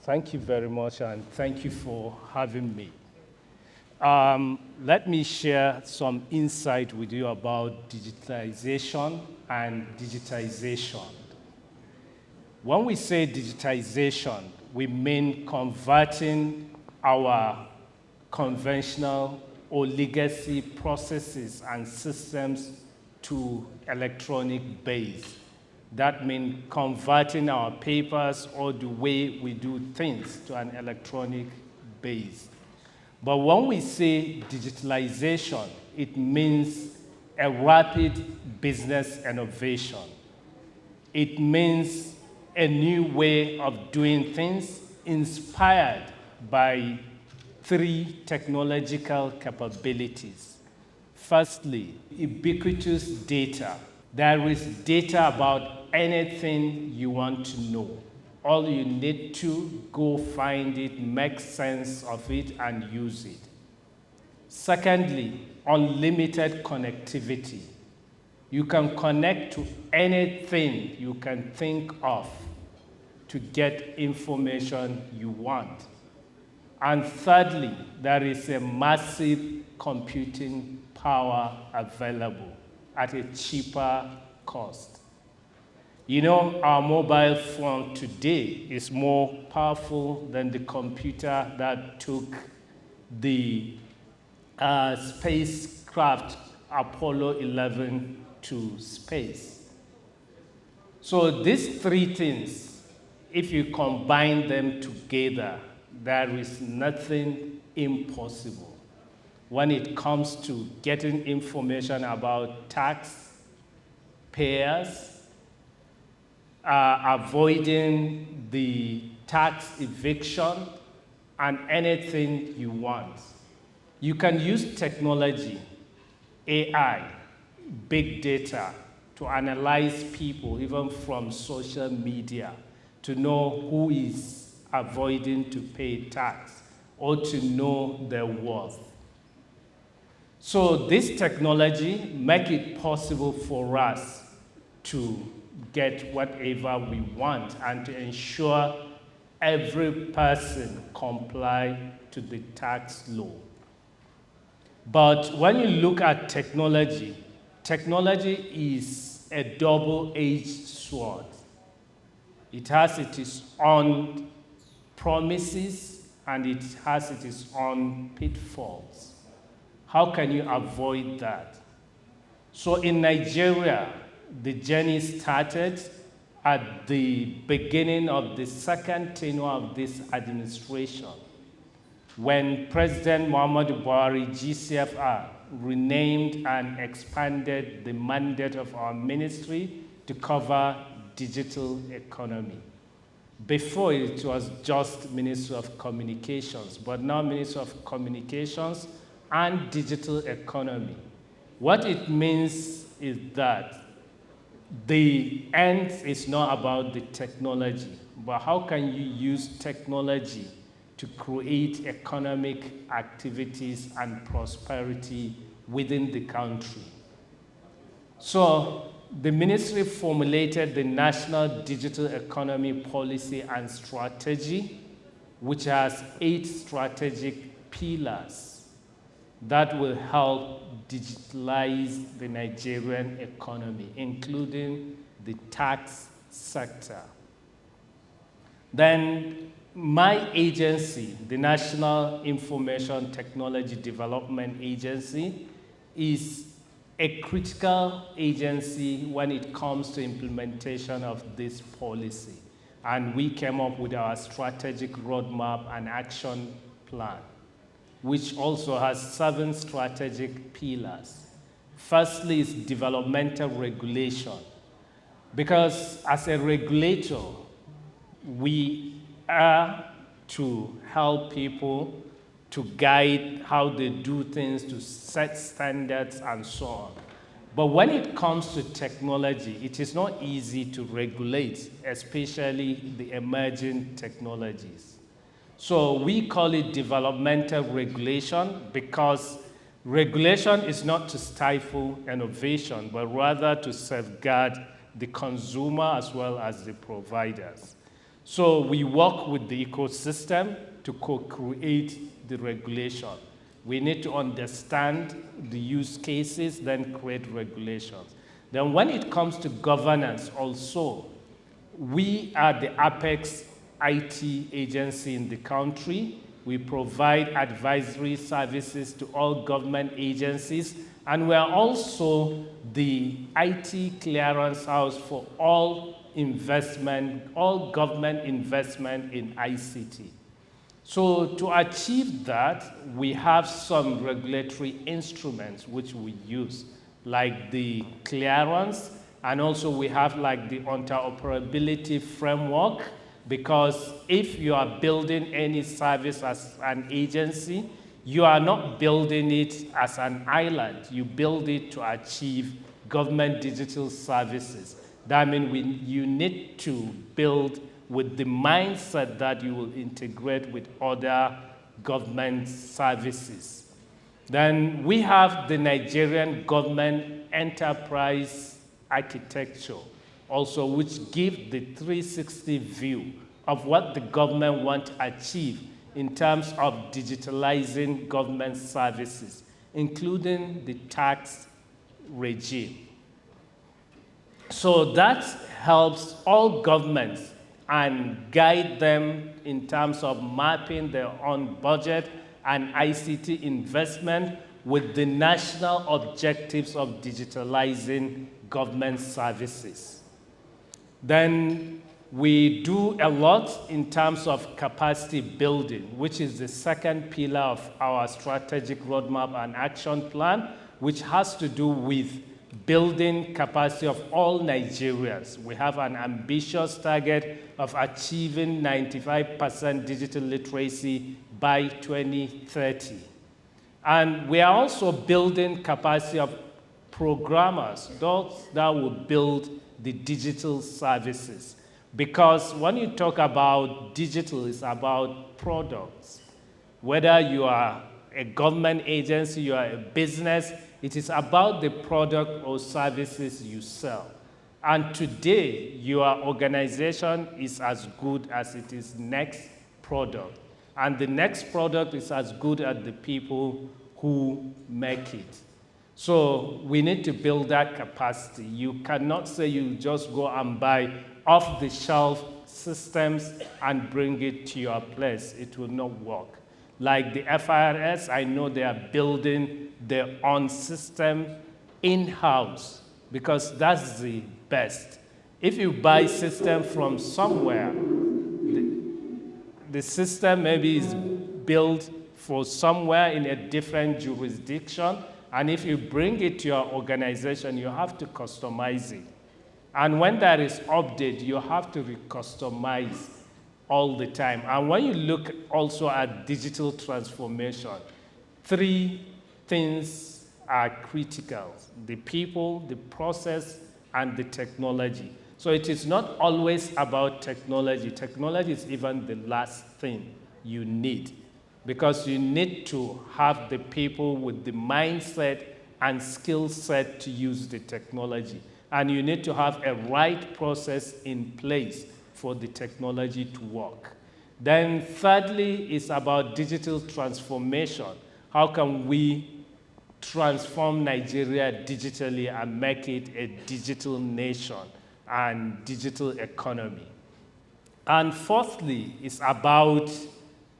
Thank you very much, and thank you for having me. Let me share some insight with you about digitalization and digitization. When we say digitization, we mean converting our conventional or legacy processes and systems to electronic base. That means converting our papers or the way we do things to an electronic base. But when we say digitalization, it means a rapid business innovation. It means a new way of doing things inspired by three technological capabilities. Firstly, ubiquitous data. There is data about anything you want to know. All you need to go find it, make sense of it, and use it. Secondly, unlimited connectivity. You can connect to anything you can think of to get information you want. And thirdly, there is a massive computing power available at a cheaper cost. You know, our mobile phone today is more powerful than the computer that took the spacecraft Apollo 11 to space. So these three things, if you combine them together, there is nothing impossible when it comes to getting information about taxpayers, avoiding the tax eviction, and anything you want. You can use technology, AI, big data, to analyze people, even from social media, to know who is avoiding to pay tax or to know their worth. So this technology makes it possible for us to get whatever we want and to ensure every person comply to the tax law. But when you look at technology, technology is a double-edged sword. It has its own promises and it has its own pitfalls. How can you avoid that? So in Nigeria, the journey started at the beginning of the second tenure of this administration, when President Muhammadu Buhari, GCFR, renamed and expanded the mandate of our ministry to cover digital economy. Before, it was just Ministry of Communications, but now Ministry of Communications and Digital Economy. What it means is that the end is not about the technology, but how can you use technology to create economic activities and prosperity within the country. So the ministry formulated the National Digital Economy Policy and Strategy, which has 8 strategic pillars that will help digitalize the Nigerian economy, including the tax sector. Then my agency, the National Information Technology Development Agency, is a critical agency when it comes to implementation of this policy. And we came up with our strategic roadmap and action plan, which also has 7 strategic pillars. Firstly is developmental regulation, because as a regulator, we are to help people, to guide how they do things, to set standards and so on. But when it comes to technology, it is not easy to regulate, especially the emerging technologies. So we call it developmental regulation, because regulation is not to stifle innovation, but rather to safeguard the consumer as well as the providers. So we work with the ecosystem to co-create the regulation. We need to understand the use cases, then create regulations. Then when it comes to governance also, we are the apex IT agency in the country. We provide advisory services to all government agencies, and we are also the IT clearance house for all investment, all government investment in ICT. So to achieve that, we have some regulatory instruments which we use, like the clearance, and also we have like the interoperability framework, because if you are building any service as an agency, you are not building it as an island. You build it to achieve government digital services. That means you need to build with the mindset that you will integrate with other government services. Then we have the Nigerian government enterprise architecture, also which gives the 360 view of what the government wants to achieve in terms of digitalizing government services, including the tax regime. So that helps all governments and guide them in terms of mapping their own budget and ICT investment with the national objectives of digitalizing government services. Then we do a lot in terms of capacity building, which is the second pillar of our strategic roadmap and action plan, which has to do with building capacity of all Nigerians. We have an ambitious target of achieving 95% digital literacy by 2030. And we are also building capacity of programmers, those that will build the digital services. Because when you talk about digital, it's about products. Whether you are a government agency, you are a business, it is about the product or services you sell. And today, your organization is as good as it is next product. And the next product is as good as the people who make it. So we need to build that capacity. You cannot say you just go and buy off-the-shelf systems and bring it to your place. It will not work. Like the FIRS, I know they are building their own system in-house because that's the best. If you buy system from somewhere, the system maybe is built for somewhere in a different jurisdiction, and if you bring it to your organization, you have to customize it. And when that is updated, you have to re-customize all the time. And when you look also at digital transformation, three things are critical: the people, the process, and the technology. So it is not always about technology. Technology is even the last thing you need, because you need to have the people with the mindset and skill set to use the technology. And you need to have a right process in place for the technology to work. Then thirdly, is about digital transformation. How can we transform Nigeria digitally and make it a digital nation and digital economy? And fourthly, is about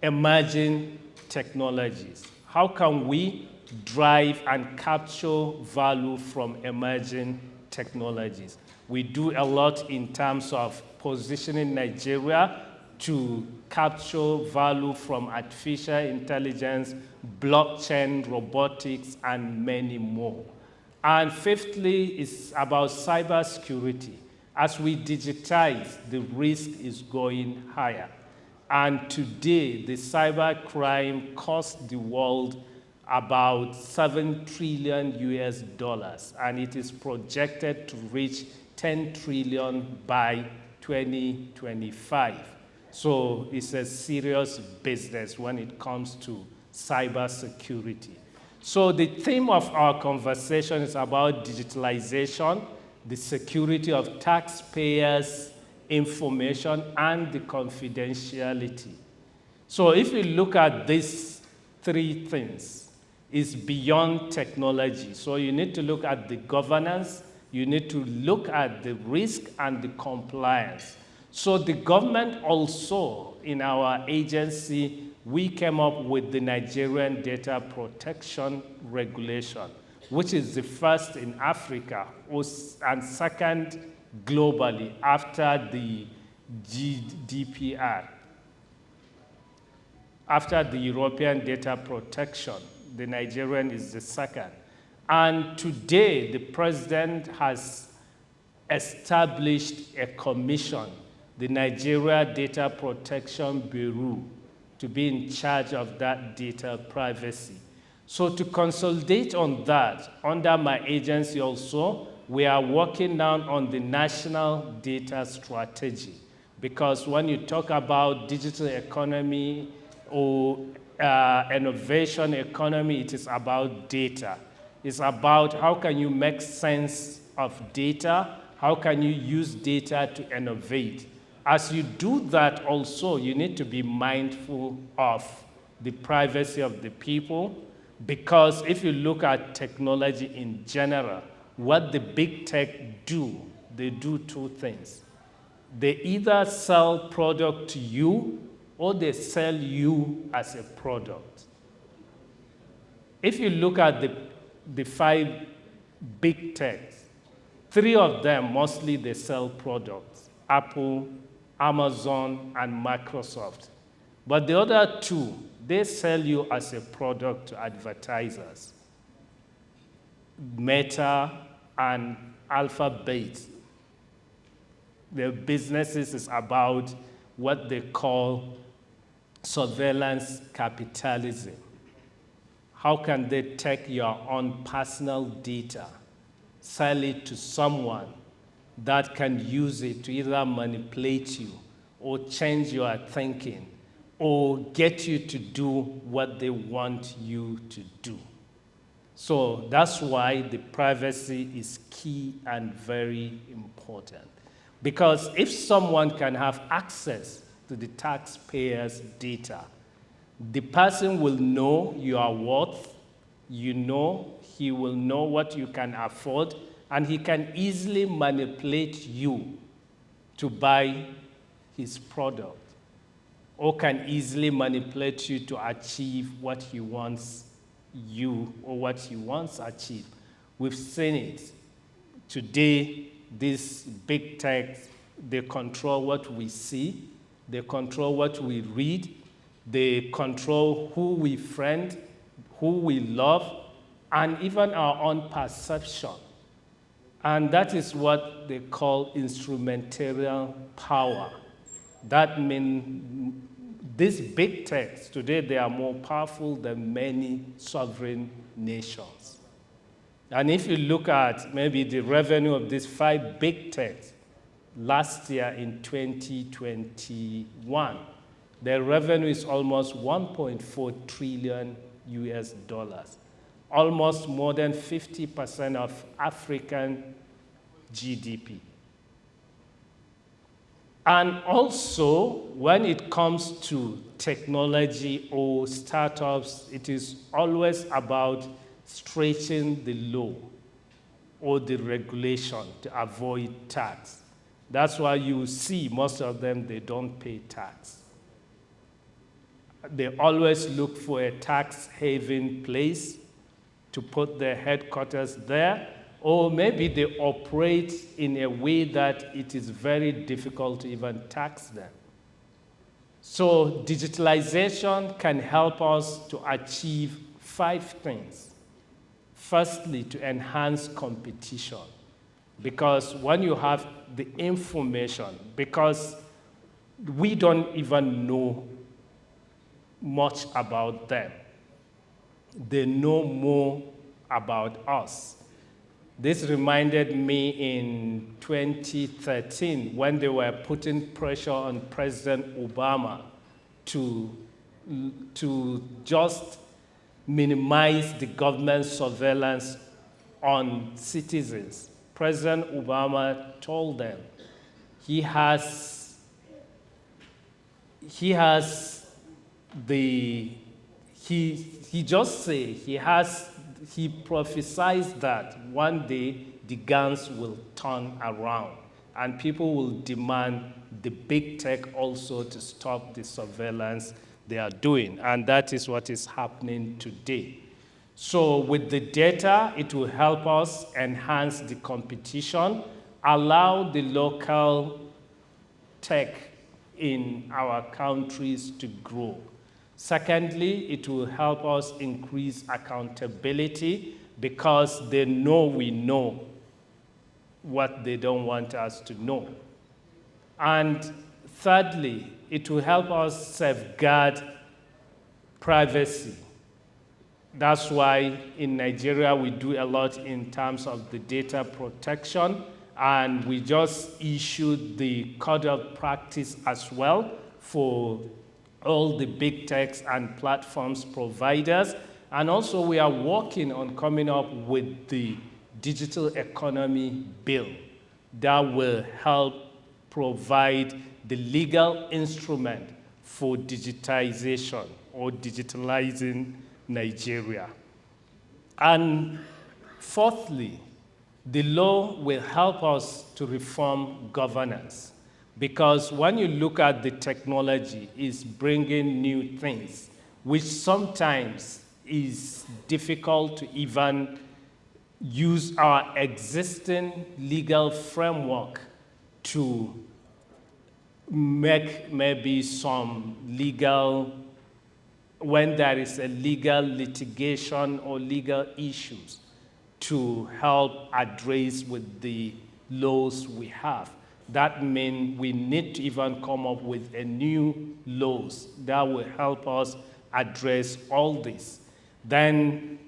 emerging technologies. How can we drive and capture value from emerging technologies? We do a lot in terms of positioning Nigeria to capture value from artificial intelligence, blockchain, robotics, and many more. And fifthly, is about cybersecurity. As we digitize, the risk is going higher. And today, the cybercrime cost the world about $7 trillion US, and it is projected to reach 10 trillion by 2025. So it's a serious business when it comes to cybersecurity. So the theme of our conversation is about digitalization, the security of taxpayers' information, and the confidentiality. So if you look at these three things, it's beyond technology. So you need to look at the governance, you need to look at the risk and the compliance. So the government also, in our agency, we came up with the Nigerian Data Protection Regulation, which is the first in Africa and second globally after the GDPR. After the European Data Protection, the Nigerian is the second. And today, the president has established a commission, the Nigeria Data Protection Bureau, to be in charge of that data privacy. So to consolidate on that, under my agency also, we are working now on the national data strategy. Because when you talk about digital economy or innovation economy, it is about data. It's about how can you make sense of data, how can you use data to innovate. As you do that also, you need to be mindful of the privacy of the people, because if you look at technology in general, what the big tech do, they do two things. They either sell product to you or they sell you as a product. If you look at the five big techs, three of them, mostly they sell products: Apple, Amazon, and Microsoft. But the other two, they sell you as a product to advertisers. Meta and Alphabet, their businesses is about what they call surveillance capitalism. How can they take your own personal data, sell it to someone that can use it to either manipulate you or change your thinking or get you to do what they want you to do? So that's why the privacy is key and very important. Because if someone can have access to the taxpayer's data, the person will know your worth, he will know what you can afford, and he can easily manipulate you to buy his product, or can easily manipulate you to achieve what he wants you or what he wants achieved. We've seen it. Today, these big tech, they control what we see, they control what we read, they control who we friend, who we love, and even our own perception. And that is what they call instrumental power. That means these big techs, today they are more powerful than many sovereign nations. And if you look at maybe the revenue of these five big techs, last year in 2021, their revenue is almost 1.4 trillion US dollars, almost more than 50% of African GDP. And also, when it comes to technology or startups, it is always about stretching the law or the regulation to avoid tax. That's why you see most of them, they don't pay tax. They always look for a tax haven place to put their headquarters there, or maybe they operate in a way that it is very difficult to even tax them. So digitalization can help us to achieve 5 things. Firstly, to enhance competition. Because when you have the information, because we don't even know much about them, they know more about us. This reminded me in 2013 when they were putting pressure on President Obama to just minimize the government surveillance on citizens. President Obama told them he has the, he just say, he prophesies that one day the guns will turn around and people will demand the big tech also to stop the surveillance they are doing. And that is what is happening today. So with the data, it will help us enhance the competition, allow the local tech in our countries to grow. Secondly, it will help us increase accountability because they know we know what they don't want us to know. And thirdly, it will help us safeguard privacy. That's why in Nigeria we do a lot in terms of the data protection, and we just issued the code of practice as well for all the big techs and platforms providers. And also we are working on coming up with the digital economy bill that will help provide the legal instrument for digitization or digitalizing Nigeria. And fourthly, the law will help us to reform governance, because when you look at the technology, it's bringing new things, which sometimes is difficult to even use our existing legal framework to make maybe some legal, when there is a legal litigation or legal issues, to help address with the laws we have. That means we need to even come up with a new laws that will help us address all this. Then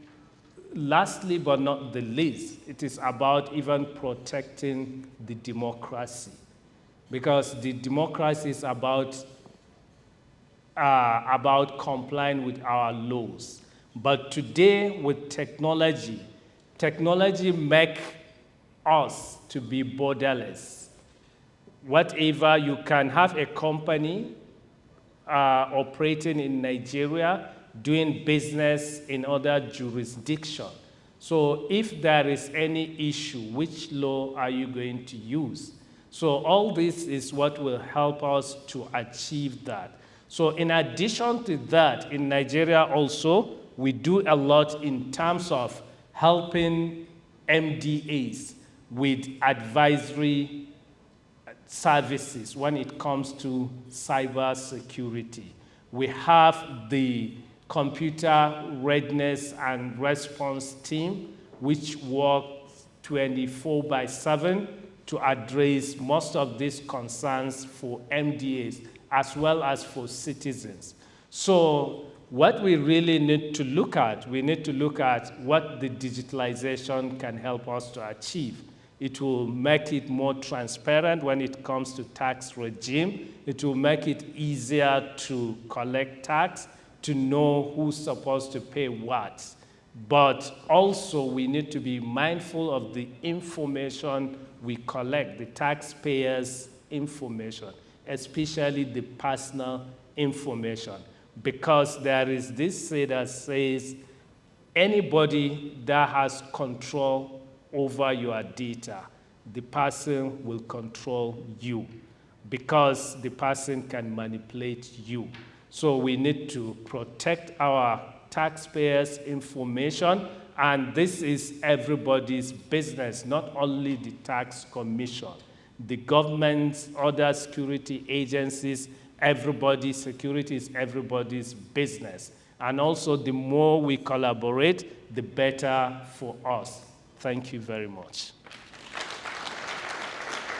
lastly but not the least, it is about even protecting the democracy, because the democracy is about complying with our laws. But today with technology make us to be borderless. Whatever, you can have a company operating in Nigeria, doing business in other jurisdictions. So if there is any issue, which law are you going to use? So all this is what will help us to achieve that. So in addition to that, in Nigeria also, we do a lot in terms of helping MDAs with advisory services when it comes to cyber security. We have the computer readiness and response team, which works 24/7 to address most of these concerns for MDAs as well as for citizens. So what we really need to look at, we need to look at what the digitalization can help us to achieve. It will make it more transparent when it comes to tax regime. It will make it easier to collect tax, to know who's supposed to pay what. But also we need to be mindful of the information we collect, the taxpayers' information, especially the personal information. Because there is this say that says anybody that has control over your data, the person will control you, because the person can manipulate you. So we need to protect our taxpayers' information, and this is everybody's business, not only the tax commission. The government, other security agencies, security is everybody's business. And also the more we collaborate, the better for us. Thank you very much.